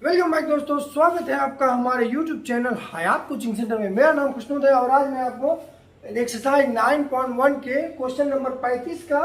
Welcome back दोस्तों, स्वागत है आपका हमारे YouTube चैनल हयात कोचिंग सेंटर में। मेरा नाम कृष्णोद है और आज मैं आपको एक्सरसाइज 9.1 के क्वेश्चन नंबर 35 का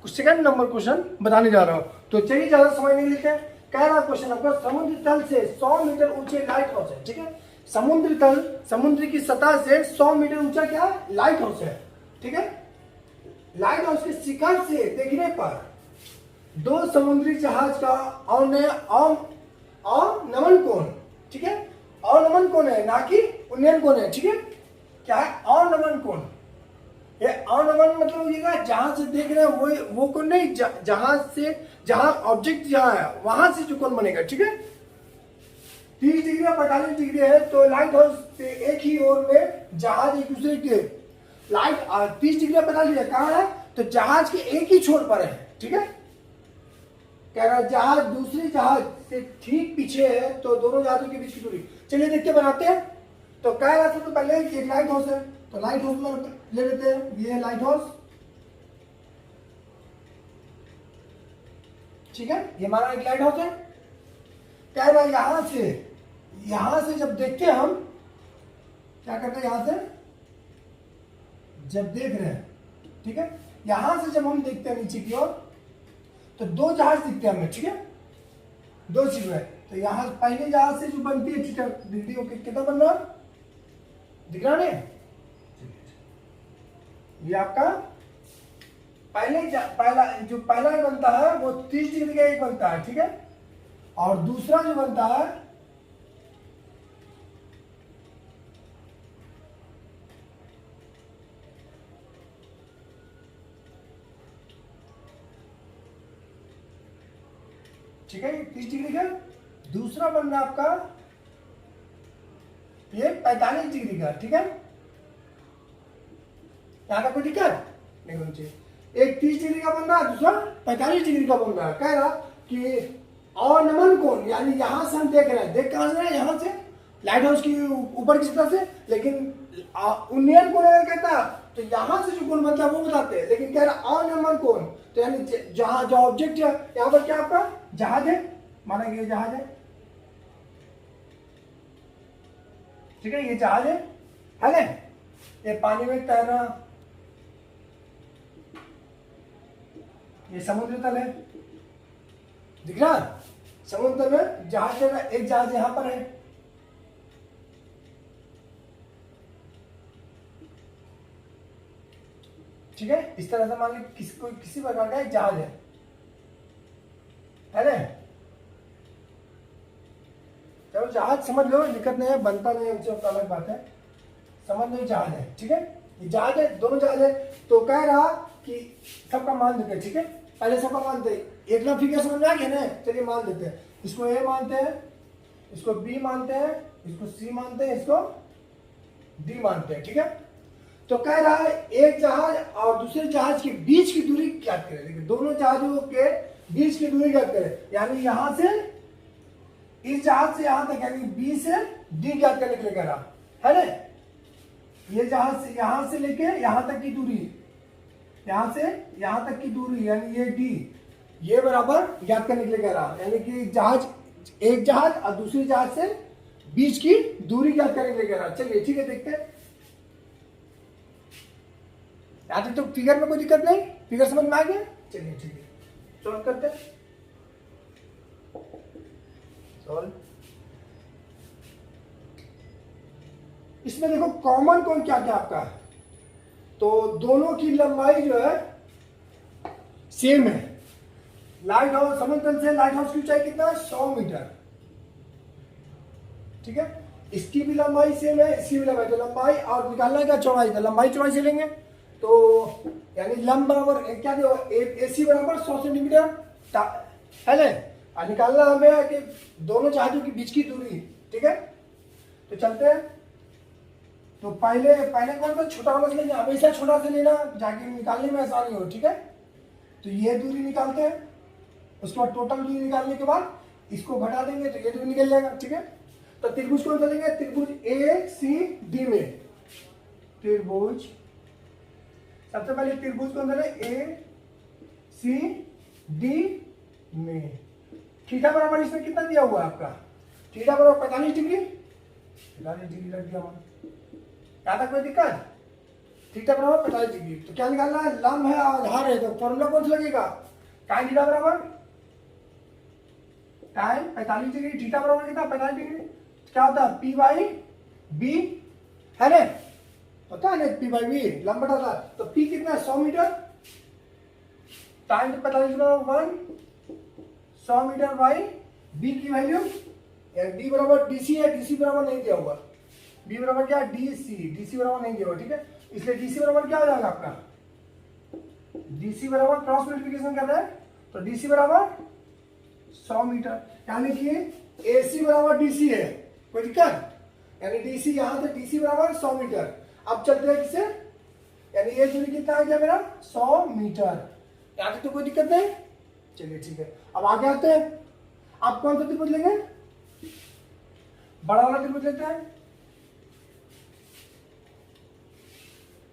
सेकंड नंबर क्वेश्चन बताने जा रहा हूँ। तो चलिए ज़्यादा समय नहीं लेते हैं। कह रहा क्वेश्चन आपका, समुद्र तल से 100 मीटर ऊंचे लाइट हाउस है। ठीक है, समुद्र की सतह से 100 मीटर ऊंचा क्या है? लाइट हाउस है। ठीक है, लाइट हाउस के शिखर से देखने पर दो समुद्री जहाज का अवनमन कोण, ठीक है, अवनमन कोण है ना कि उन्नयन कोण है। ठीक है, क्या है? अवनमन कोण। ये अवनमन मतलब ये जहां से देख रहे हैं वो कोण नहीं, जहां ऑब्जेक्ट जहां है वहां से जो कोण बनेगा। ठीक है, 30 डिग्री या 45 डिग्री है तो लाइट हाउस से एक ही ओर में जहाज एक दूसरे के लाइट 30 डिग्री या 45 डिग्री कहाँ है? तो जहाज के एक ही छोर पर है। ठीक है, कह रहा जहाज दूसरी जहाज से ठीक पीछे है तो दोनों जहाजों के बीच की दूरी। चलिए देखते बनाते हैं। तो कह रहा था तो पहले एक लाइट हाउस है तो लाइट हाउस में ले लेते हैं। ये है लाइट हाउस। ठीक है, ये हमारा एक लाइट हाउस है। कह रहा यहां से जब देखते हैं हम क्या करते हैं, यहां से जब देख रहे हैं, ठीक है, यहां से जब हम देखते हैं नीचे की ओर तो दो जहाज दिखते हैं हमें। ठीक है, दो चीज है। तो यहां पहले जहाज से जो बनती है, ठीक है, दिखती है कितना बन रहा है? दिख रहा नहीं? ये आपका पहला बनता है वो 30 डिग्री का एक बनता है। ठीक है, और दूसरा जो बनता है ठीक है, 30 डिग्री का। दूसरा बन रहा आपका ये 45 डिग्री का। ठीक है, यहां का कोई दिक्कत नहीं होनी चाहिए। एक 30 डिग्री का बन रहा है, दूसरा 45 डिग्री का बन रहा है। कह रहा कि अवनमन कोण, यानी यहां से हम देख रहे हैं, देख कहां से रहे हैं? यहां से लाइट हाउस की ऊपर की सतह से। लेकिन उन्नयन कोण अगर कहता तो यहां से जो कोण बनता है वो बताते हैं। लेकिन कह रहा अवनमन कोण, तो यानी जहां जो ऑब्जेक्ट है यहां पर क्या आपका जहाज है, माना कि ये जहाज है। ठीक है, ये जहाज है ना, ये पानी में तैरना, ये समुद्र तल है। दिख रहा? समुद्र में जहाज है, एक जहाज यहां पर है। ठीक है, इस तरह से मान ली किसी प्रकार का एक जहाज है ना। चलो जहाज समझ लो, दिक्कत नहीं है, बनता नहीं है, उससे अलग बात है। समझ लो जहाज है। ठीक है, ये जहाज है, दोनों जहाज है। तो कह रहा कि सबका मान देते हैं। ठीक है, पहले सबका मानते हैं, एक ना फिगर समझ में आ गया ना। चलिए मान देते हैं, इसको ए मानते हैं, इसको बी मानते हैं, इसको सी मानते हैं, इसको डी मानते हैं। ठीक है, तो कह रहा है एक जहाज और दूसरे जहाज के बीच की दूरी ज्ञात करें। देखिए, दोनों जहाजों के बीच की दूरी ज्ञात करें, यानी यहां से इस जहाज से यहां तक, यानी बी से डी ज्ञात करने के लिए कह रहा है ना। ये जहाज से यहां से लेके यहां तक की दूरी, यहां से यहां तक की दूरी, यानी ये डी, ये बराबर ज्ञात करने के लिए कह रहा, यानी कि एक जहाज और दूसरी जहाज से बीच की दूरी ज्ञात करने के लिए कह रहा। चलिए ठीक है, देखते हैं। यहां तक तो फिगर में कोई दिक्कत नहीं, फिगर समझ में आ गया। चलिए ठीक है, सॉल्व करते हैं। सॉल्व। इसमें देखो कॉमन कोण क्या क्या आपका है, तो दोनों की लंबाई जो है सेम है। लाइट हाउस समुद्र तल से लाइट हाउस की ऊंचाई कितना है? 100 मीटर। ठीक है, इसकी भी लंबाई सेम है, इसकी भी लंबाई। तो लंबाई और निकालना क्या? चौड़ाई। तो लंबाई चौड़ाई से लेंगे तो यानी लंब बराबर क्या दे, एसी बराबर 100 सेंटीमीटर है ना। और निकालना हमें है कि दोनों जहाजों के बीच की दूरी। ठीक है, तो चलते हैं। तो पहले कौन सा छोटा वाला से लेंगे, हमेशा छोटा से लेना जाके निकालने में आसानी हो। ठीक है, तो ये दूरी निकालते हैं, उसके बाद टोटल दूरी निकालने के बाद इसको घटा देंगे तो ये दूरी निकल जाएगा। ठीक है, तो त्रिभुज कौन सा लेंगे? त्रिभुज ए सी डी में। त्रिभुज सबसे पहले त्रिभुज कौन सा? ए सी डी में। थीटा बराबर इसमें कितना दिया हुआ है आपका, थीटा बराबर 45 डिग्री, 45 डिग्री रख दिया मैंने, यहाँ तक कोई दिक्कत। थीटा बराबर 45 डिग्री, तो क्या निकालना है, लंब है आधार है, तो फॉर्मूला कौन सा लगेगा, tan थीटा बराबर tan 45 डिग्री, थीटा बराबर कितना 45 डिग्री, क्या होता है P बाई बी, है ना, पता है ना P बाई बी लंब बटा था, तो P कितना है 100 मीटर, tan 45 बराबर 100 मीटर बाई B की वैल्यू, D बराबर DC है, DC बराबर नहीं दिया हुआ, B बराबर क्या DC, DC बराबर नहीं दिया हुआ, ठीक है, इसलिए DC बराबर क्या हो जाएगा आपका, DC बराबर क्रॉस मल्टीप्लिकेशन कर रहा है, तो DC बराबर 100 मीटर, यानी कि AC बराबर DC है, कोई दिक्कत, यानी DC यहां से DC बराबर 100 मीटर। अब चलते हैं किसे, यानी ये दूरी कितना आ गया मेरा 100 मीटर, यहां तक तो कोई दिक्कत नहीं, चलिए ठीक है। अब आगे आते हैं, आप कौन सा त्रिभुज लेंगे, बड़ा वाला त्रिभुज लेते हैं,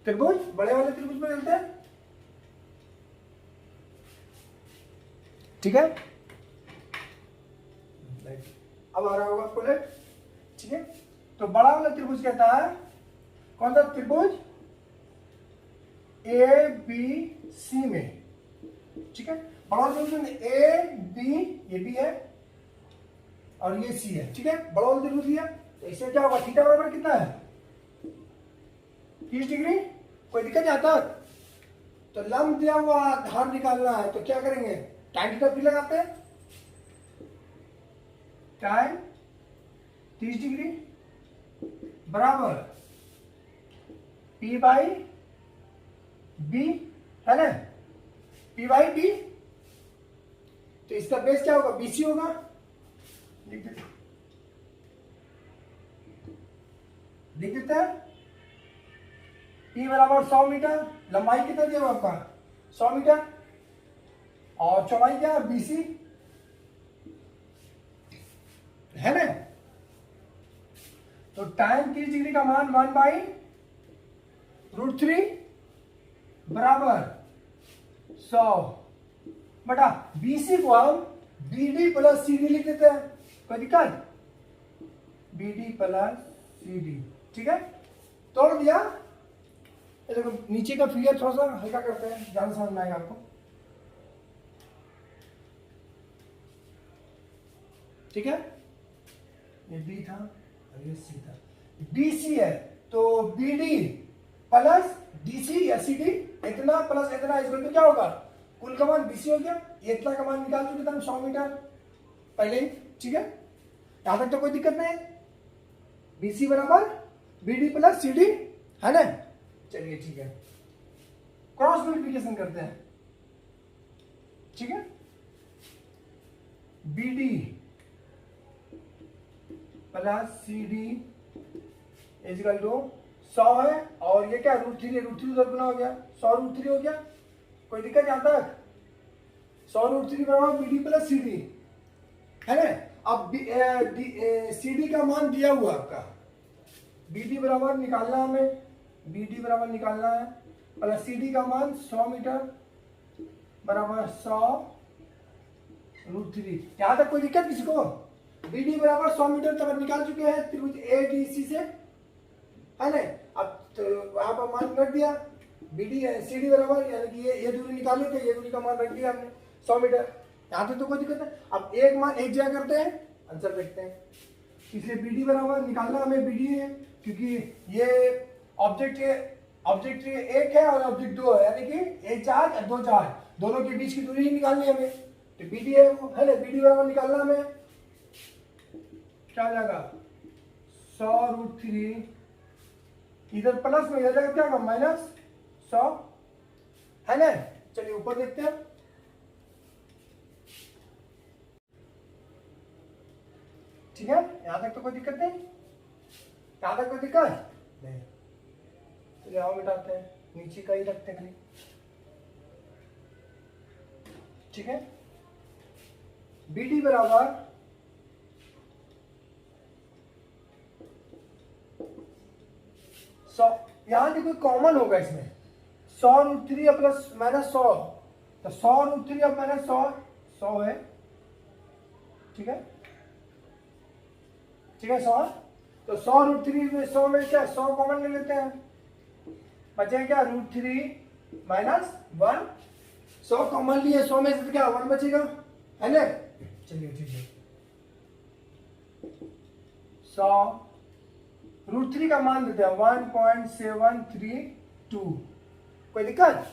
त्रिभुज बड़े वाले त्रिभुज में लेते हैं, ठीक है, अब आ रहा होगा आपको लेट, ठीक है, तो बड़ा वाला त्रिभुज कहता है कौन सा त्रिभुज, ए बी सी में, ठीक है, बड़ा वाला त्रिभुज में ए बी, ये बी है और ये सी है, ठीक है, बड़ा वाला त्रिभुज लिया, तो इसमें क्या होगा, थीटा बराबर कितना है 30 डिग्री, कोई दिक्कत नहीं आता, तो लंब दिया हुआ आधार निकालना है, तो क्या करेंगे, tan थीटा भी लगाते हैं, tan 30 डिग्री बराबर P बाई बी, है ना, P बाई बी, तो इसका बेस क्या होगा BC होगा, लिख देते हैं, P बराबर 100 मीटर, लंबाई कितना दिया हुआ आपका 100 मीटर, और चौड़ाई क्या है BC, है ना, तो tan 30 डिग्री का मान 1 बाई √3 बराबर 100 बटा BC को हम BD प्लस CD लिख देते हैं, कोई दिक्कत, BD प्लस CD, ठीक है, तोड़ दिया, देखो नीचे का फिगर थोड़ा सा हल्का करते हैं, ज्यादा समझ में आएगा आपको, ठीक है, ये B था और ये C था, BC है तो BD प्लस DC या CD, इतना प्लस इतना इसमें तो क्या होगा, कुल का मान BC हो गया, ये इतना का मान निकाल चुके थे हम 100 मीटर पहले ही, ठीक है, यहां तक तो कोई दिक्कत नहीं, BC बराबर BD प्लस CD, है ना, चलिए ठीक है, क्रॉस मल्टीप्लिकेशन करते हैं, ठीक है, BD plus CD equal to 100 है, और ये क्या √3 उधर गुना हो गया, 100 √3 हो गया, कोई दिक्कत यहाँ तक, 100 √3 बराबर BD प्लस CD, है ना, अब CD का मान दिया हुआ आपका, BD बराबर निकालना है हमें, BD बराबर निकालना है, प्लस CD का मान 100 मीटर बराबर 100 √3, यहाँ तक कोई दिक्कत किसी को, BD बराबर 100 मीटर तक निकाल चुके हैं त्रिभुज ADC से, है ना, अब तो वहां पर मान रख दिया, BD CD बराबर, यानी कि ये दूरी निकाली, तो ये दूरी का मान रख दिया हमने 100 मीटर, यहाँ तक तो कोई दिक्कत है, अब एक मान एक जगह करते हैं, आंसर देखते हैं, इसलिए BD बराबर निकालना हमें BD है, क्योंकि ये ऑब्जेक्ट एक है और ऑब्जेक्ट दो है, यानी कि एक चार्ज और दो चार्ज, दोनों के बीच की दूरी ही निकालनी है हमें, तो BD है वो, है ना, BD बराबर निकालना हमें, क्या हो जाएगा 100 √3, इधर प्लस में इधर जाएगा क्या होगा -100, है ना, चलिए ऊपर देखते हैं, ठीक है, यहां तक तो कोई दिक्कत नहीं, यहां तक कोई दिक्कत नहीं, चलिए आओ मिटाते हैं, नीचे का ही रखते हैं, ठीक है, BD बराबर 100, यहां देखो कॉमन होगा इसमें, 100 √3 प्लस -100, तो 100 √3 अब -100 100 है, ठीक है, ठीक है 100। तो 100 √3 में 100 में क्या 100 कॉमन ले लेते हैं, बचे क्या √3 माइनस 1। 100 कॉमन लिए 100 में से क्या 1 बचेगा, है ना। चलिए ठीक है, 100 √3 का मान देते हैं 1.732, कोई दिक्कत,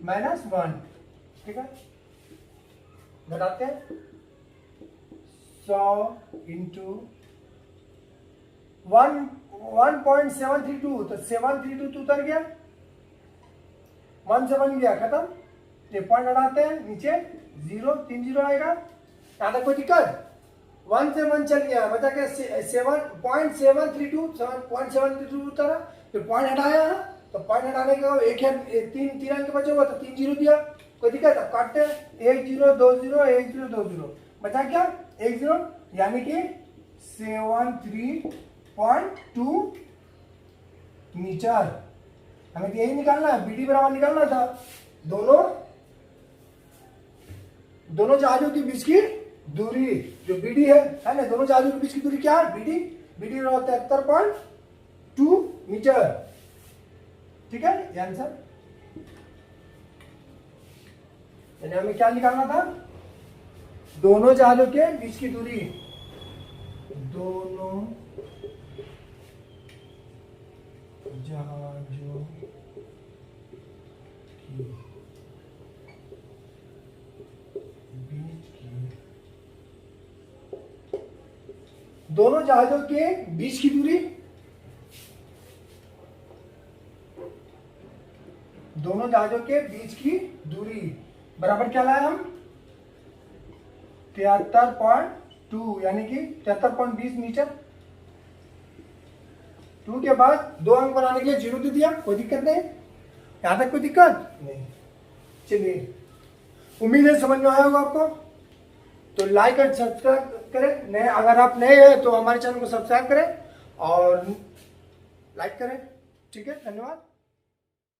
माइनस 1, ठीक है। घटाते हैं 100 इंटू 1.732, तो 732 तो उतर गया, 1 से 1 गया, खत्म। ये पॉइंट हटाते हैं, नीचे 0 3 0 आएगा, यहाँ तक कोई दिक्कत। 1 से 1 चल गया, बचा क्या 7.732 उतरा, फिर पॉइंट हटाया, तो पॉइंट हटाने के बाद एक है 3 अंक बचे हुआ, तो 3 0 दिया, कोई दिक्कत। अब काटते हैं 1 0 2 0 1 0 2 0, बचा क्या 1 0, यानी कि 73.2 मीटर। हमें तो यही निकालना है, बीडी बराबर निकालना था, दोनों जहाजों के बीच की दूरी जो बीडी है ना, दोनों जहाजों के बीच की दूरी क्या है, बीडी बराबर 73.2 मीटर, ठीक है, ये आंसर। यानी हमें क्या निकालना था, दोनों जहाजों के बीच की दूरी, दोनों जहाजों की बीच की, दोनों जहाजों के बीच की दूरी, दोनों जहाजों के बीच की दूरी बराबर क्या लाए हम, 73.2, यानी कि 73.20 मीटर। 2 के बाद 2 अंक बनाने के लिए 0 दे दिया, कोई दिक्कत नहीं, यहां तक कोई दिक्कत नहीं। चलिए, उम्मीद है समझ में आया होगा आपको, तो लाइक और सब्सक्राइब करें। नए अगर आप नए हैं तो हमारे चैनल को सब्सक्राइब करें और लाइक करें, ठीक है, धन्यवाद।